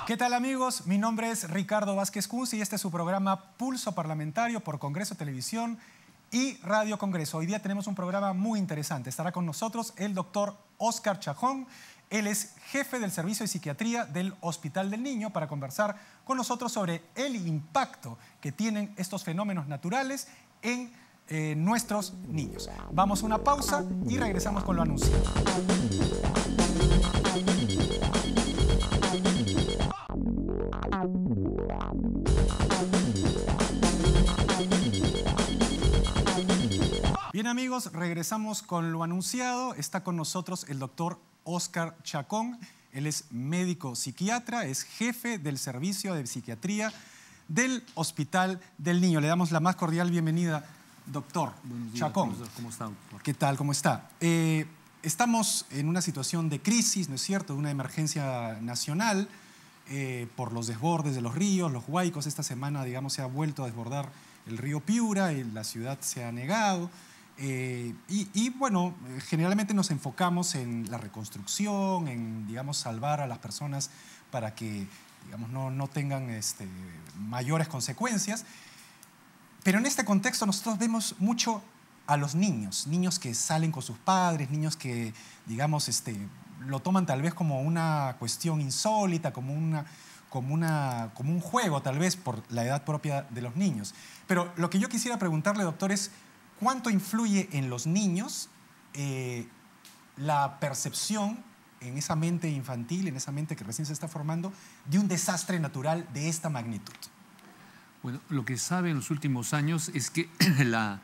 ¿Qué tal, amigos? Mi nombre es Ricardo Vázquez Kunz y este es su programa Pulso Parlamentario por Congreso Televisión y Radio Congreso. Hoy día tenemos un programa muy interesante. Estará con nosotros el doctor Óscar Chacón. Él es jefe del Servicio de Psiquiatría del Hospital del Niño para conversar con nosotros sobre el impacto que tienen estos fenómenos naturales en nuestros niños. Vamos a una pausa y regresamos con lo anunciado. Bien, amigos, regresamos con lo anunciado. Está con nosotros el doctor Óscar Chacón. Él es médico psiquiatra, es jefe del Servicio de Psiquiatría del Hospital del Niño. Le damos la más cordial bienvenida, doctor Chacón. ¿Cómo está, doctor? ¿Qué tal? ¿Cómo está? Estamos en una situación de crisis, ¿no es cierto?, de una emergencia nacional por los desbordes de los ríos, los huaicos. Esta semana, digamos, se ha vuelto a desbordar el río Piura y la ciudad se ha negado. Bueno, generalmente nos enfocamos en la reconstrucción, en, digamos, salvar a las personas para que, digamos, no tengan mayores consecuencias. Pero en este contexto nosotros vemos mucho a los niños que salen con sus padres, niños que, digamos, lo toman tal vez como una cuestión insólita, como un juego, tal vez, por la edad propia de los niños. Pero lo que yo quisiera preguntarle, doctor, es ¿cuánto influye en los niños la percepción en esa mente infantil, en esa mente que recién se está formando, de un desastre natural de esta magnitud? Bueno, lo que sabe en los últimos años es que la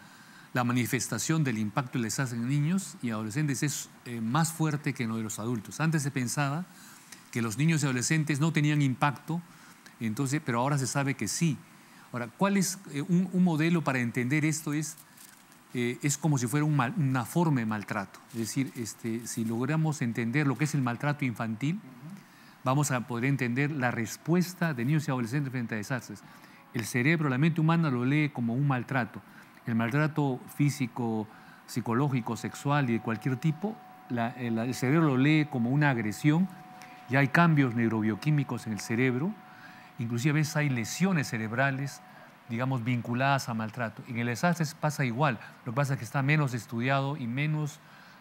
manifestación del impacto del desastre en niños y adolescentes es más fuerte que en lo de los adultos. Antes se pensaba que los niños y adolescentes no tenían impacto, pero ahora se sabe que sí. Ahora, ¿cuál es un modelo para entender esto? Es como si fuera una forma de maltrato. Es decir, si logramos entender lo que es el maltrato infantil, vamos a poder entender la respuesta de niños y adolescentes frente a desastres. El cerebro, la mente humana lo lee como un maltrato. El maltrato físico, psicológico, sexual y de cualquier tipo, el cerebro lo lee como una agresión. Ya hay cambios neurobioquímicos en el cerebro, inclusive a veces hay lesiones cerebrales, digamos, vinculadas a maltrato. En el desastre pasa igual. Lo que pasa es que está menos estudiado y menos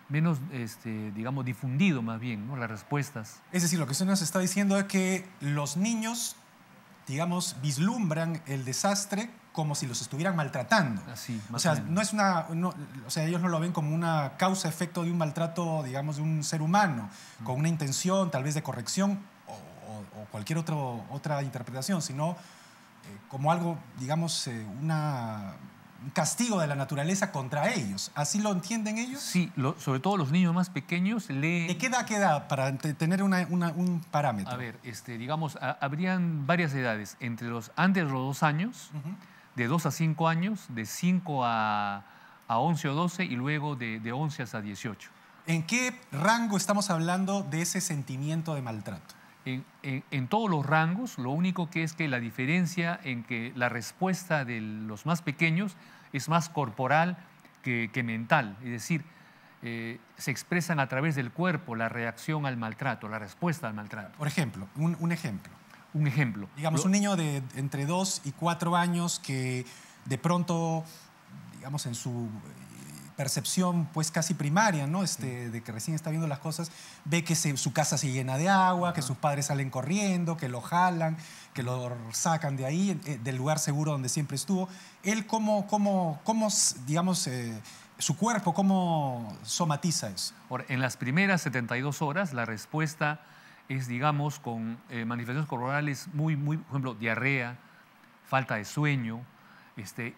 digamos, difundido más bien, ¿no?, las respuestas. Es decir, lo que usted nos está diciendo es que los niños, digamos, vislumbran el desastre como si los estuvieran maltratando. Así, o sea, ellos no lo ven como una causa-efecto de un maltrato, digamos, de un ser humano, con una intención tal vez de corrección o cualquier otra interpretación, sino como algo, digamos, un castigo de la naturaleza contra ellos. ¿Así lo entienden ellos? Sí, sobre todo los niños más pequeños leen... ¿De qué edad a qué edad, para tener un parámetro? A ver, digamos, habrían varias edades. Antes de los 2 años, de 2 a 5 años, de 5 a 11 o 12 y luego de 11 hasta 18. ¿En qué rango estamos hablando de ese sentimiento de maltrato? En todos los rangos. Lo único que es que la diferencia en que la respuesta de los más pequeños es más corporal que mental. Es decir, se expresan a través del cuerpo la reacción al maltrato, la respuesta al maltrato. Por ejemplo, un ejemplo. Un ejemplo. Digamos, un niño de entre 2 y 4 años que de pronto, digamos, en su percepción pues casi primaria, ¿no? De que recién está viendo las cosas, ve que su casa se llena de agua, que sus padres salen corriendo, que lo jalan, que lo sacan de ahí, del lugar seguro donde siempre estuvo. Él, ¿cómo digamos, su cuerpo, cómo somatiza eso? Ahora, en las primeras 72 horas, la respuesta es, digamos, con manifestaciones corporales muy, por ejemplo, diarrea, falta de sueño,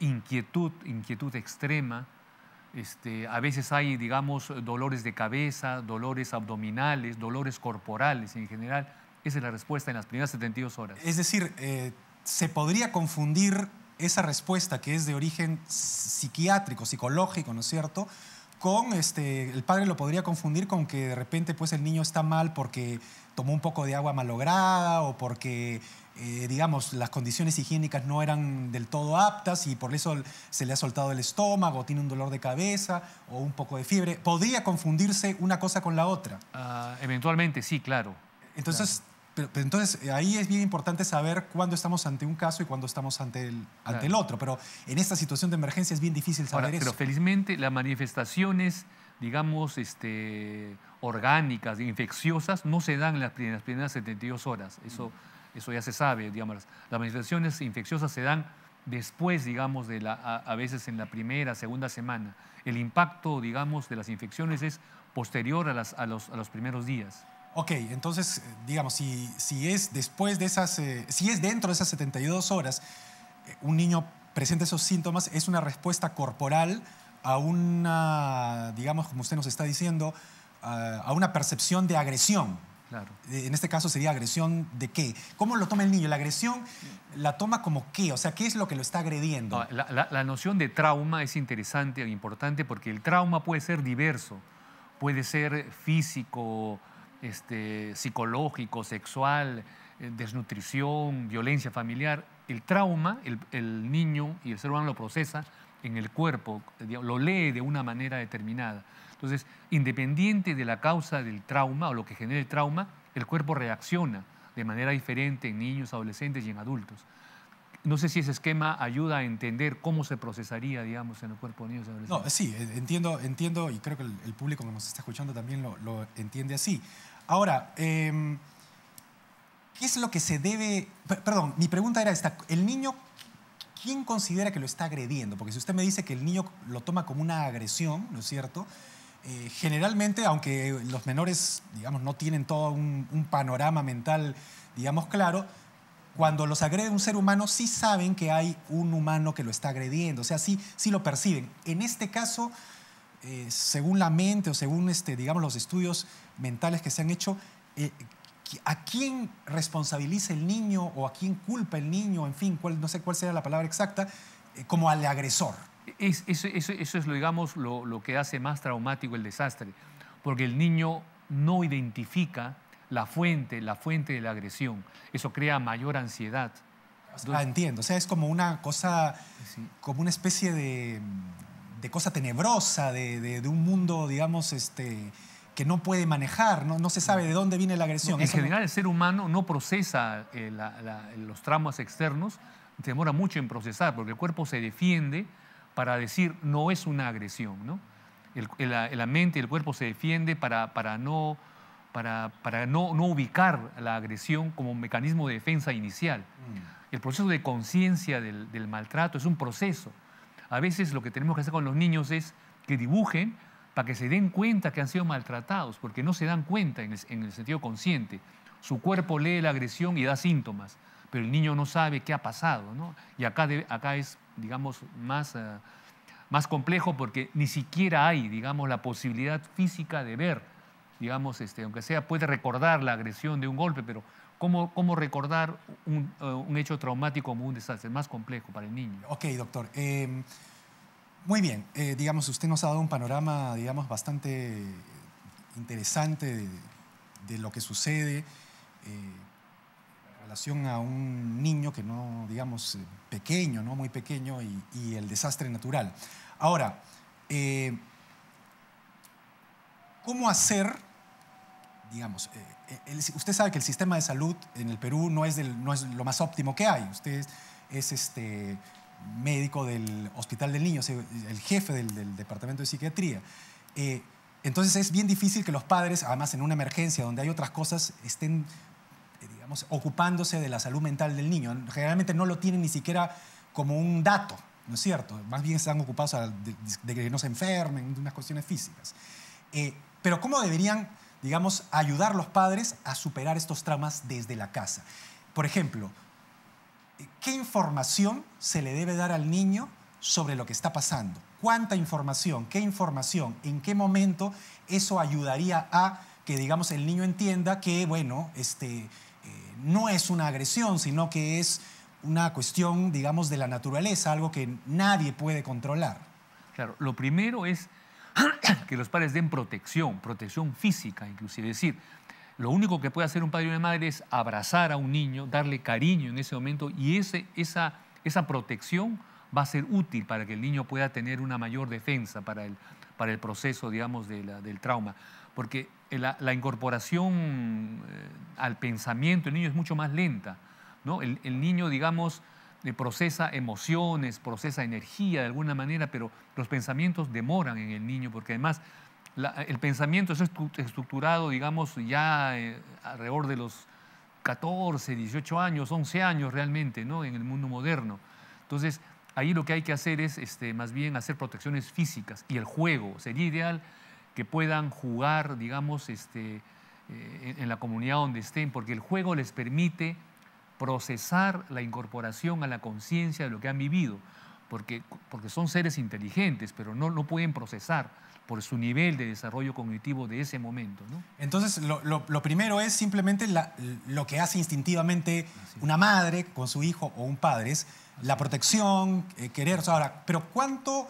inquietud extrema. A veces hay, digamos, dolores de cabeza, dolores abdominales, dolores corporales en general. Esa es la respuesta en las primeras 72 horas. Es decir, se podría confundir esa respuesta que es de origen psiquiátrico, psicológico, ¿no es cierto?, con el padre lo podría confundir con que de repente pues el niño está mal porque tomó un poco de agua malograda o porque digamos, las condiciones higiénicas no eran del todo aptas y por eso se le ha soltado el estómago, tiene un dolor de cabeza o un poco de fiebre. ¿Podría confundirse una cosa con la otra? Eventualmente sí, claro. Entonces, pero entonces, ahí es bien importante saber cuándo estamos ante un caso y cuándo estamos ante el otro. Pero en esta situación de emergencia es bien difícil saber eso. Pero felizmente las manifestaciones, digamos, orgánicas, infecciosas, no se dan en las primeras 72 horas. Eso ya se sabe, digamos. Las manifestaciones infecciosas se dan después, digamos, a veces en la primera, segunda semana. El impacto, digamos, de las infecciones es posterior a los primeros días. Ok, entonces, digamos, si es después de esas, si es dentro de esas 72 horas, un niño presenta esos síntomas, es una respuesta corporal a una, digamos, como usted nos está diciendo, a una percepción de agresión. Claro. En este caso sería agresión de qué. ¿Cómo lo toma el niño? ¿La agresión la toma como qué? O sea, ¿qué es lo que lo está agrediendo? No, la noción de trauma es interesante e importante porque el trauma puede ser diverso. Puede ser físico, psicológico, sexual, desnutrición, violencia familiar. El trauma, el niño y el ser humano lo procesa en el cuerpo, lo lee de una manera determinada. Entonces, independiente de la causa del trauma o lo que genera el trauma, el cuerpo reacciona de manera diferente en niños, adolescentes y en adultos. No sé si ese esquema ayuda a entender cómo se procesaría, digamos, en el cuerpo de niños y adolescentes. No, sí, entiendo y creo que el público que nos está escuchando también lo entiende así. Ahora, ¿qué es lo que se debe...? Perdón, mi pregunta era esta. ¿El niño, quién considera que lo está agrediendo? Porque si usted me dice que el niño lo toma como una agresión, ¿no es cierto? Generalmente, aunque los menores, digamos, no tienen todo un panorama mental, digamos, claro, cuando los agrede un ser humano, sí saben que hay un humano que lo está agrediendo, o sea, sí lo perciben. En este caso, según la mente o según, digamos, los estudios mentales que se han hecho, ¿a quién responsabiliza el niño o a quién culpa el niño? En fin, no sé cuál sea la palabra exacta, como al agresor. Eso es, digamos, lo que hace más traumático el desastre, porque el niño no identifica la fuente de la agresión. Eso crea mayor ansiedad. Entiendo. O sea, es como una cosa, Sí. como una especie de cosa tenebrosa, de un mundo, digamos, que no puede manejar, no se sabe de dónde viene la agresión. En general, el ser humano no procesa los traumas externos, demora mucho en procesar, porque el cuerpo se defiende para decir no es una agresión, ¿no? La mente y el cuerpo se defiende para no ubicar la agresión como un mecanismo de defensa inicial. El proceso de conciencia del maltrato es un proceso. A veces lo que tenemos que hacer con los niños es que dibujen para que se den cuenta que han sido maltratados, porque no se dan cuenta en el sentido consciente. Su cuerpo lee la agresión y da síntomas, pero el niño no sabe qué ha pasado, ¿no? Y acá es, digamos, más complejo porque ni siquiera hay, digamos, la posibilidad física de ver, digamos, aunque sea, puede recordar la agresión de un golpe, pero ¿cómo recordar un hecho traumático como un desastre? Es más complejo para el niño. Ok, doctor. Muy bien. Digamos, usted nos ha dado un panorama, digamos, bastante interesante de lo que sucede en relación a un niño que no, digamos, pequeño, ¿no? Muy pequeño y el desastre natural. Ahora, ¿cómo hacer, digamos, usted sabe que el sistema de salud en el Perú no es lo más óptimo que hay. Usted es médico del Hospital del Niño, el jefe del Departamento de Psiquiatría. Entonces es bien difícil que los padres, además en una emergencia donde hay otras cosas, estén, digamos, ocupándose de la salud mental del niño. Generalmente no lo tienen ni siquiera como un dato, ¿no es cierto? Más bien están ocupados de que no se enfermen, de unas cuestiones físicas. Pero ¿cómo deberían, digamos, ayudar los padres a superar estos traumas desde la casa? Por ejemplo, ¿qué información se le debe dar al niño sobre lo que está pasando? ¿Cuánta información? ¿Qué información? ¿En qué momento eso ayudaría a que, digamos, el niño entienda que, bueno, no es una agresión, sino que es una cuestión, digamos, de la naturaleza, algo que nadie puede controlar? Claro, lo primero es que los padres den protección física, inclusive. Es decir, Lo único que puede hacer un padre y una madre es abrazar a un niño, darle cariño en ese momento, y esa protección va a ser útil para que el niño pueda tener una mayor defensa para el proceso, digamos, del trauma. Porque la incorporación al pensamiento del niño es mucho más lenta, ¿no? El niño, digamos, procesa emociones, procesa energía de alguna manera, pero los pensamientos demoran en el niño, porque además el pensamiento es estructurado, digamos, ya alrededor de los 14, 18 años, 11 años realmente, ¿no? En el mundo moderno. Entonces, ahí lo que hay que hacer es más bien hacer protecciones físicas, y el juego. Sería ideal que puedan jugar, digamos, en la comunidad donde estén, porque el juego les permite procesar la incorporación a la conciencia de lo que han vivido, porque son seres inteligentes, pero no pueden procesar por su nivel de desarrollo cognitivo de ese momento, ¿no? Entonces, lo primero es simplemente lo que hace instintivamente una madre con su hijo o un padre, es la protección, querer. Ahora, pero ¿cuánto,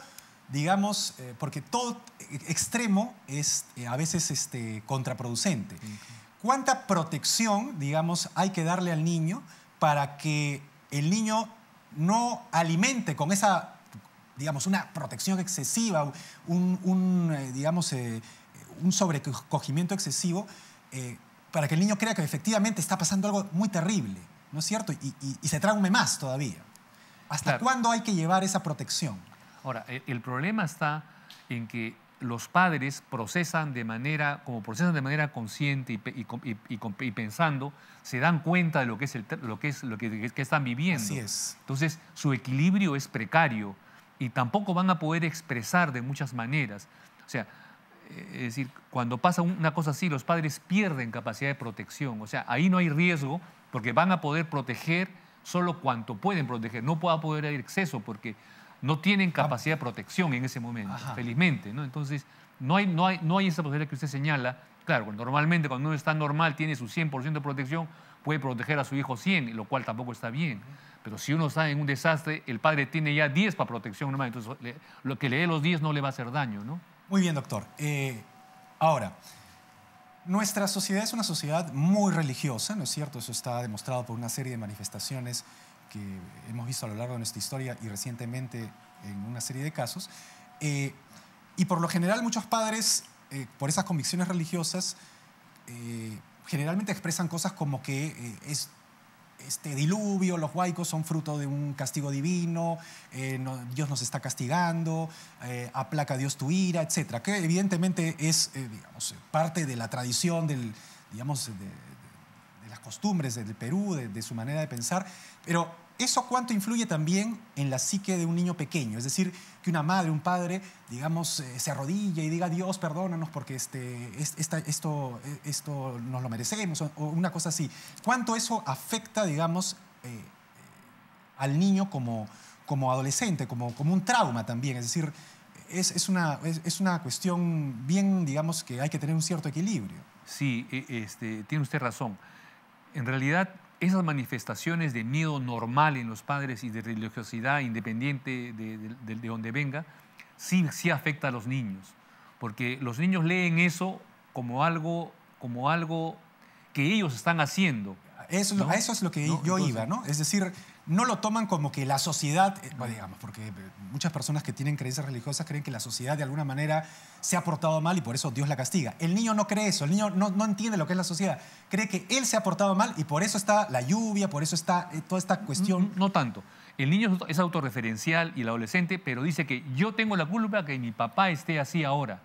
digamos, porque todo extremo es a veces contraproducente? ¿Cuánta protección, digamos, hay que darle al niño para que el niño no alimente con esa, digamos, una protección excesiva, digamos, un sobrecogimiento excesivo, para que el niño crea que efectivamente está pasando algo muy terrible, ¿no es cierto? Y se traume más todavía. ¿Hasta cuándo hay que llevar esa protección? Ahora, el problema está en que los padres procesan de manera consciente y pensando, se dan cuenta de lo que están viviendo. Así es. Entonces, su equilibrio es precario y tampoco van a poder expresar de muchas maneras. O sea, es decir, cuando pasa una cosa así, los padres pierden capacidad de protección. O sea, ahí no hay riesgo porque van a poder proteger solo cuanto pueden proteger. No va a poder haber exceso porque no tienen capacidad de protección en ese momento, felizmente, ¿no? Entonces, no hay esa posibilidad que usted señala. Claro, normalmente cuando uno está normal, tiene su 100% de protección, puede proteger a su hijo 100, lo cual tampoco está bien. Pero si uno está en un desastre, el padre tiene ya 10 para protección nomás, entonces lo que le dé los 10 no le va a hacer daño, ¿no? Muy bien, doctor. Ahora, nuestra sociedad es una sociedad muy religiosa, ¿no es cierto? Eso está demostrado por una serie de manifestaciones que hemos visto a lo largo de nuestra historia y recientemente en una serie de casos. Y por lo general muchos padres, por esas convicciones religiosas, generalmente expresan cosas como que este diluvio, los huaicos son fruto de un castigo divino, Dios nos está castigando, aplaca Dios tu ira, etc. Que evidentemente es digamos, parte de la tradición digamos, de las costumbres del Perú, de su manera de pensar, pero ¿eso cuánto influye también en la psique de un niño pequeño? Es decir, que una madre, un padre, digamos, se arrodilla y diga, Dios, perdónanos porque esto nos lo merecemos, o una cosa así. ¿Cuánto eso afecta, digamos, al niño como adolescente, como un trauma también? Es decir, es una cuestión bien, digamos, que hay que tener un cierto equilibrio. Sí, tiene usted razón. En realidad, esas manifestaciones de miedo normal en los padres y de religiosidad independiente de donde venga, sí afecta a los niños. Porque los niños leen eso como algo que ellos están haciendo. ¿No? A eso es lo que yo iba, ¿no? Es decir, no lo toman como que la sociedad, digamos, porque muchas personas que tienen creencias religiosas creen que la sociedad de alguna manera se ha portado mal y por eso Dios la castiga. El niño no cree eso, el niño no entiende lo que es la sociedad. Cree que él se ha portado mal y por eso está la lluvia, por eso está toda esta cuestión. No tanto. El niño es autorreferencial y el adolescente, pero dice que yo tengo la culpa que mi papá esté así ahora.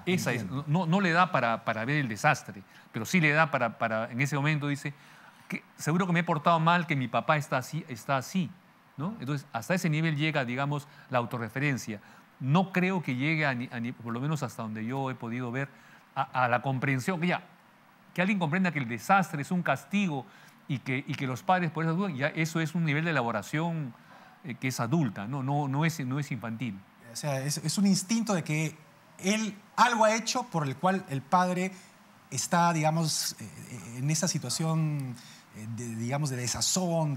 Esa es, no le da para ver el desastre, pero sí le da para en ese momento dice, que seguro que me he portado mal, que mi papá está así, ¿no? Entonces, hasta ese nivel llega, digamos, la autorreferencia. No creo que llegue, por lo menos hasta donde yo he podido ver, a la comprensión, que alguien comprenda que el desastre es un castigo y que los padres por eso, ya eso es un nivel de elaboración que es adulta, no es infantil. O sea, es un instinto de que él algo ha hecho por el cual el padre está, digamos, en esa situación digamos, de desazón,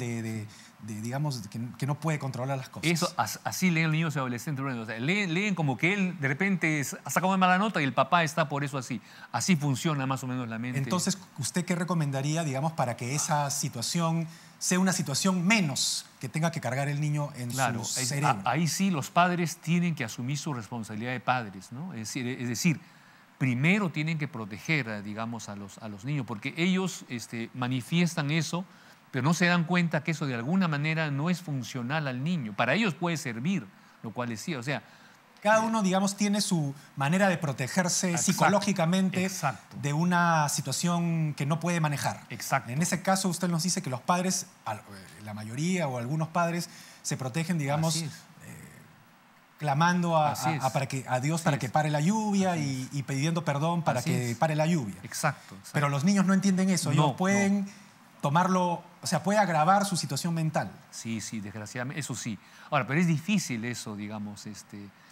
digamos, que no puede controlar las cosas. Eso, así leen los niños y adolescentes. O sea, leen como que él de repente ha sacado una mala nota y el papá está por eso así. Así funciona más o menos la mente. Entonces, ¿usted qué recomendaría, digamos, para que esa situación sea una situación menos que tenga que cargar el niño en su cerebro? Ahí sí los padres tienen que asumir su responsabilidad de padres, ¿no? Es decir, primero tienen que proteger, digamos, a los niños, porque ellos manifiestan eso, pero no se dan cuenta que eso de alguna manera no es funcional al niño. Para ellos puede servir, lo cual decía, o sea... Cada uno, digamos, tiene su manera de protegerse psicológicamente de una situación que no puede manejar. Exacto. En ese caso, usted nos dice que los padres, la mayoría o algunos padres, se protegen, digamos, clamando a Dios para que pare la lluvia y pidiendo perdón para que pare la lluvia. Exacto. Pero los niños no entienden eso. Ellos pueden tomarlo, o sea, puede agravar su situación mental. Sí, desgraciadamente, eso sí. Ahora, pero es difícil eso, digamos,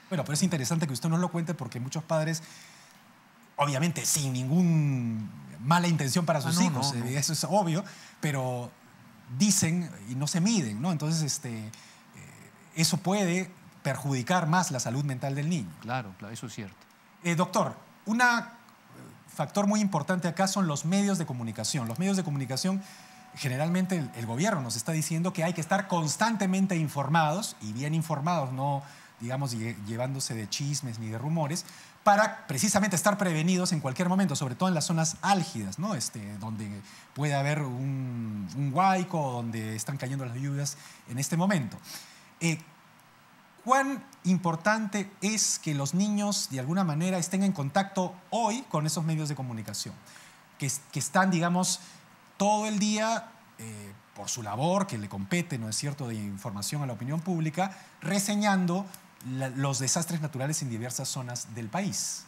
Bueno, pero es interesante que usted nos lo cuente porque muchos padres, obviamente sin ninguna mala intención para sus hijos, eso es obvio, pero dicen y no se miden, ¿no? Entonces, eso puede perjudicar más la salud mental del niño. Claro, eso es cierto. Doctor, un factor muy importante acá son los medios de comunicación. Los medios de comunicación, generalmente el gobierno nos está diciendo que hay que estar constantemente informados y bien informados, no, digamos, llevándose de chismes ni de rumores, para precisamente estar prevenidos en cualquier momento, sobre todo en las zonas álgidas, ¿no? Donde puede haber un huaico, donde están cayendo las lluvias en este momento. ¿Cuán importante es que los niños, de alguna manera, estén en contacto hoy con esos medios de comunicación? Que están, digamos, todo el día, por su labor, que le compete, ¿no es cierto?, de información a la opinión pública, reseñando los desastres naturales en diversas zonas del país.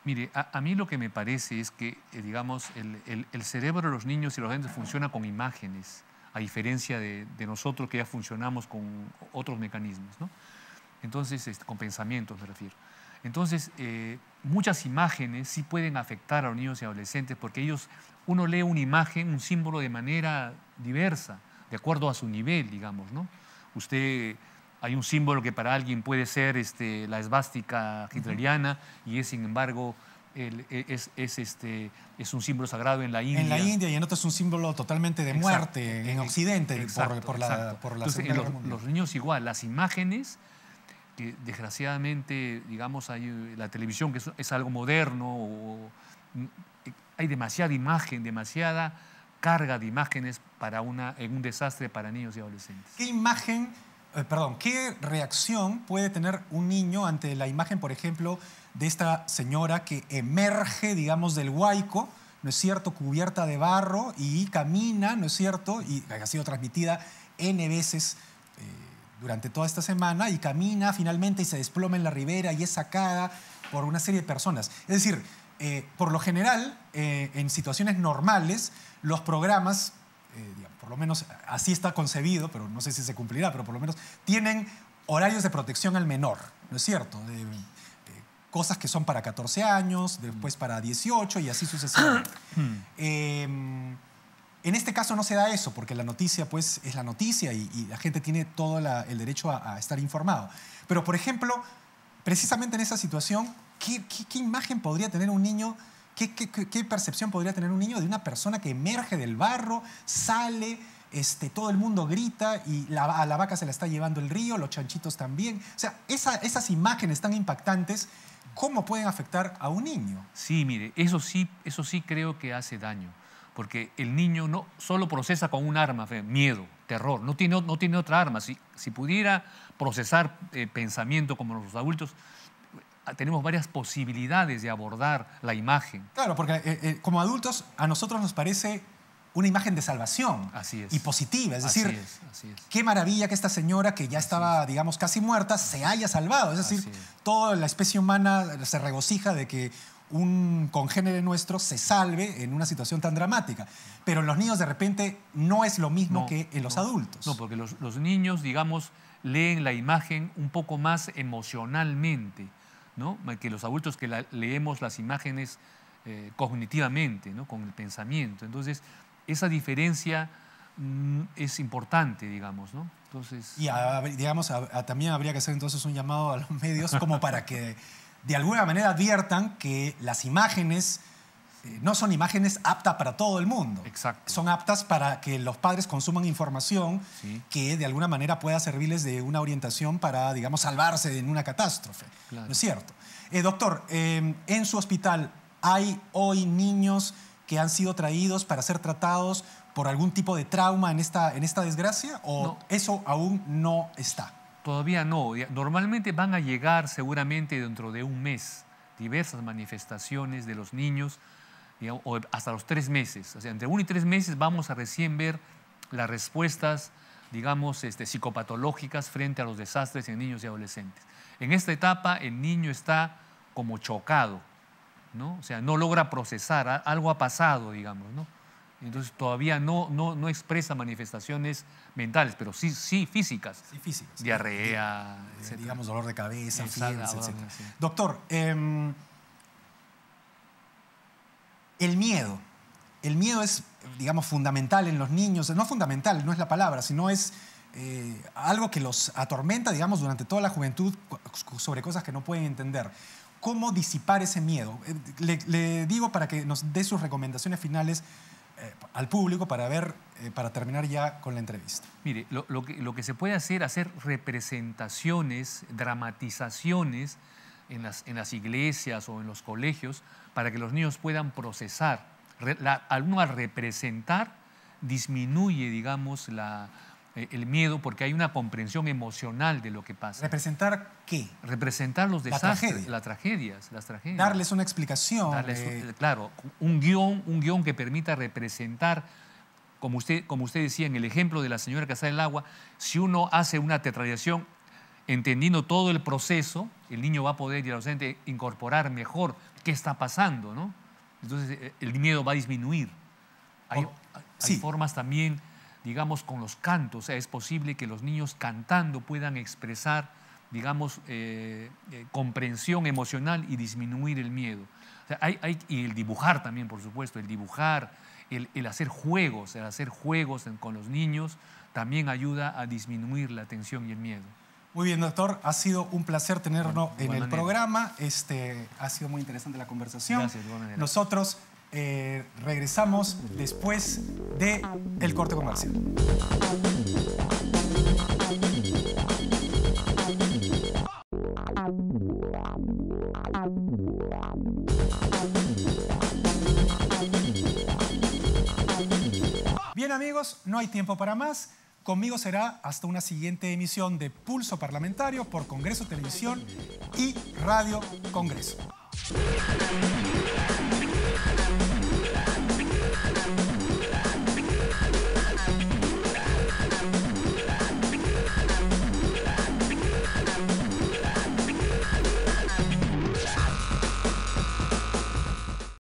Mire, a mí lo que me parece es que, digamos, el cerebro de los niños y los adultos funciona con imágenes, a diferencia de nosotros que ya funcionamos con otros mecanismos, ¿no? Entonces, con pensamientos me refiero. Entonces, muchas imágenes sí pueden afectar a los niños y adolescentes porque uno lee una imagen, un símbolo de manera diversa, de acuerdo a su nivel, digamos, ¿no? Hay un símbolo que para alguien puede ser la esvástica hitleriana y es, sin embargo, es un símbolo sagrado en la India. En la India, y en otros es un símbolo totalmente de muerte en Occidente por la Segunda Guerra Mundial. Los niños igual, las imágenes, que desgraciadamente, digamos, la televisión, que es algo moderno, hay demasiada imagen, demasiada carga de imágenes en un desastre para niños y adolescentes. ¿Qué reacción puede tener un niño ante la imagen, por ejemplo, de esta señora que emerge, digamos, del huaico, ¿no es cierto?, cubierta de barro y camina, ¿no es cierto?, y ha sido transmitida N veces durante toda esta semana, y camina finalmente y se desploma en la ribera y es sacada por una serie de personas. Es decir, por lo general, en situaciones normales, los programas, por lo menos así está concebido, pero no sé si se cumplirá, pero por lo menos tienen horarios de protección al menor, ¿no es cierto? Cosas que son para 14 años, después para 18 y así sucesivamente. En este caso no se da eso, porque la noticia pues, es la noticia y la gente tiene todo el derecho a estar informado. Pero, por ejemplo, precisamente en esa situación, ¿qué imagen podría tener un niño? ¿Qué percepción podría tener un niño de una persona que emerge del barro, sale, todo el mundo grita y a la vaca se la está llevando el río, los chanchitos también? O sea, esas imágenes tan impactantes, ¿cómo pueden afectar a un niño? Sí, mire, eso sí creo que hace daño, porque el niño no solo procesa con un arma, miedo, terror, no tiene otra arma. Si pudiera procesar pensamiento como los adultos, tenemos varias posibilidades de abordar la imagen. Claro, porque como adultos a nosotros nos parece una imagen de salvación. Así es. Y positiva. Es decir, así es. Qué maravilla que esta señora, que ya estaba, digamos, casi muerta, se haya salvado. Es decir, toda la especie humana se regocija de que un congénere nuestro se salve en una situación tan dramática. Pero en los niños, de repente, no es lo mismo que en los adultos. No, porque los niños, digamos, leen la imagen un poco más emocionalmente, ¿no?, que los adultos que leemos las imágenes cognitivamente, ¿no?, con el pensamiento. Entonces, esa diferencia es importante, digamos, ¿no? Entonces... Y digamos, también habría que hacer entonces un llamado a los medios como para que de alguna manera adviertan que las imágenes no son imágenes aptas para todo el mundo. Exacto. Son aptas para que los padres consuman información Sí. que de alguna manera pueda servirles de una orientación para, digamos, salvarse en una catástrofe. Claro. ¿No es cierto? Doctor, en su hospital hay hoy niños que han sido traídos para ser tratados por algún tipo de trauma en esta desgracia, o No. eso aún no está? Todavía no. Normalmente van a llegar seguramente dentro de un mes diversas manifestaciones de los niños, digamos, o hasta los 3 meses. O sea, entre 1 y 3 meses vamos a recién ver las respuestas, digamos, psicopatológicas frente a los desastres en niños y adolescentes. En esta etapa el niño está como chocado, ¿no? O sea, no logra procesar, algo ha pasado, digamos, ¿no? Entonces todavía no expresa manifestaciones mentales, pero sí físicas. Sí, físicas. Diarrea, etc. Digamos, dolor de cabeza, fiebres, etc. Sí. Doctor, el miedo es, digamos, fundamental en los niños. No fundamental, no es la palabra, sino es algo que los atormenta, digamos, durante toda la juventud sobre cosas que no pueden entender. ¿Cómo disipar ese miedo? Le digo para que nos dé sus recomendaciones finales al público para terminar ya con la entrevista. Mire, lo que se puede hacer representaciones, dramatizaciones en las iglesias o en los colegios para que los niños puedan procesar. Al representar disminuye, digamos, el miedo porque hay una comprensión emocional de lo que pasa. ¿Representar qué? Representar los desastres, las tragedias. Darles una explicación. Claro, un guión que permita representar, como usted decía en el ejemplo de la señora que está en el agua, si uno hace una teatralización entendiendo todo el proceso, el niño va a poder y el adolescente incorporar mejor qué está pasando, ¿no? Entonces el miedo va a disminuir. Hay formas también, digamos, con los cantos. O sea, es posible que los niños cantando puedan expresar, digamos, comprensión emocional y disminuir el miedo. O sea, y el dibujar también, por supuesto, el dibujar, el hacer juegos, con los niños también ayuda a disminuir la tensión y el miedo. Muy bien, doctor. Ha sido un placer tenerlo en el programa. Ha sido muy interesante la conversación. Gracias, de igual manera. Nosotros regresamos después del corte comercial. Bien, amigos, no hay tiempo para más. Conmigo será hasta una siguiente emisión de Pulso Parlamentario por Congreso Televisión y Radio Congreso.